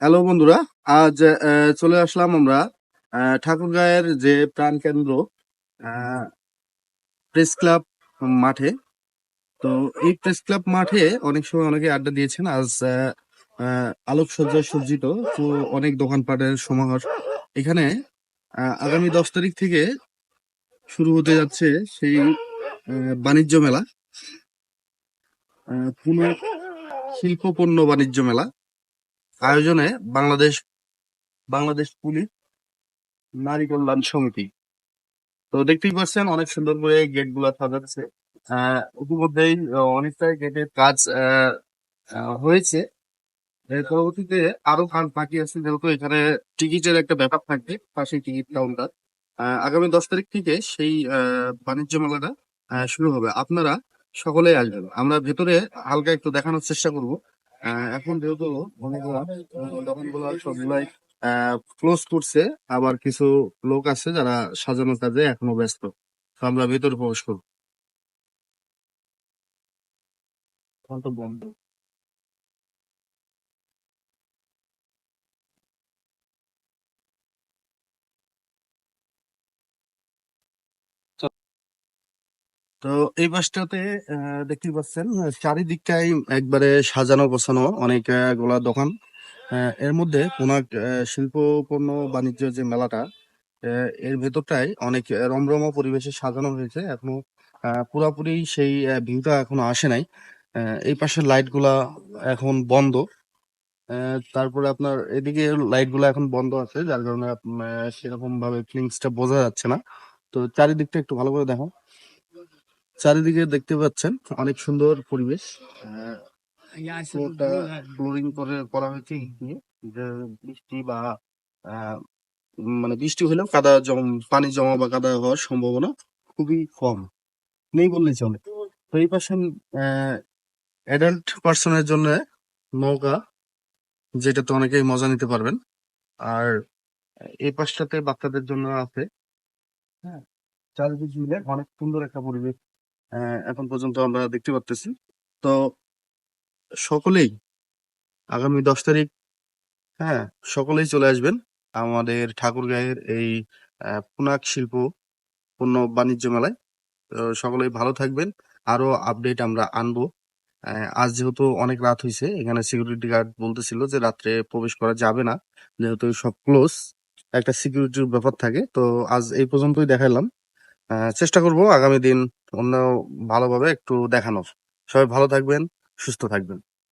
Hello বন্ধুরা, আজ চলে আসলাম আমরা ঠাকুরগাঁয়ের যে প্রাণকেন্দ্র প্রেস ক্লাব মাঠে। তো এই প্রেস ক্লাব মাঠে অনেক সময় অনেকে আড্ডা দিয়েছেন। আজ আলোকসজ্জায় সজ্জিত, তো অনেক দোকানপাটের সমাহার এখানে। আগামী 10 তারিখ থেকে শুরু হতে যাচ্ছে সেই বাণিজ্য মেলা, পুনঃ শিল্প পণ্য বাণিজ্য মেলা আয়োজনে বাংলাদেশ বাংলাদেশ পুলিশ নারী কল্যাণ সমিতি। তো দেখতেই পাচ্ছেন অনেক সুন্দর করে গেট গুলা সাজাচ্ছে। ইতিমধ্যেই অনেকটাই গেটের কাজ হয়েছে। এর পরবর্তীতে আরো কাজ বাকি আছে, যেহেতু এখানে টিকিটের একটা ব্যাপার থাকবে, পাশে টিকিট কাউন্টার। আগামী 10 তারিখ থেকে সেই বাণিজ্য মেলাটা শুরু হবে। আপনারা সকলেই আসবেন। আমরা ভেতরে হালকা একটু দেখানোর চেষ্টা করব। এখন যেহেতু অনেকগুলা দোকানগুলো সবগুলাই ক্লোজ করছে, আবার কিছু লোক আছে যারা সাজানোর কাজে এখনো ব্যস্ত। তো আমরা ভেতরে প্রবেশ করবো। এখন তো বন্ধ। তো এই বাসটাতে দেখতেই পাচ্ছেন চারিদিকটাই একবারে সাজানো গোছানো অনেক গুলা দোকান। এর মধ্যে কোনাক শিল্প পণ্য বাণিজ্য যে মেলাটা, এর ভেতরটাই অনেক রমরমা পরিবেশে সাজানো হয়েছে। এখনো পুরাপুরি সেই ভিউটা এখনো আসে নাই। এই পাশের লাইট গুলা এখন বন্ধ। তারপরে আপনার এদিকে লাইট গুলা এখন বন্ধ আছে, যার কারণে সেরকম ভাবে ফিলিংসটা বোঝা যাচ্ছে না। তো চারিদিকটা একটু ভালো করে দেখো। চারিদিকে দেখতে পাচ্ছেন অনেক সুন্দর পরিবেশ। ফ্লোরটা ফ্লোরিং করে করা হয়েছে ইট দিয়ে, যে বৃষ্টি বা আহ, মানে বৃষ্টি হলেও কাদা পানি জমা বা কাদা হওয়ার সম্ভাবনা খুবই কম, নেই বললেই চলে। তো এই পাশে অ্যাডাল্ট পার্সনের জন্য নৌকা, যেটাতে অনেকেই মজা নিতে পারবেন। আর এই পাশটাতে বাচ্চাদের জন্য আছে। হ্যাঁ, চারিদিক মিলে অনেক সুন্দর একটা পরিবেশ এখন পর্যন্ত আমরা দেখতে পাচ্তেছি। তো সকলেই আগামী 10 তারিখ, হ্যাঁ, সকলেই চলে আসবেন আমাদের ঠাকুরগাঁয়ের এই পুনাক শিল্প পণ্য বাণিজ্য মেলায়। তো সকলেই ভালো থাকবেন। আরো আপডেট আমরা আনবো। আজ যেহেতু অনেক রাত হয়েছে, এখানে সিকিউরিটি গার্ড বলতেছিল যে রাত্রে প্রবেশ করা যাবে না, যেহেতু সব ক্লোজ, একটা সিকিউরিটির ব্যাপার থাকে। তো আজ এই পর্যন্তই দেখাইলাম। চেষ্টা করব আগামী দিন অন্য ভালোভাবে একটু দেখানোর। সবাই ভালো থাকবেন, সুস্থ থাকবেন।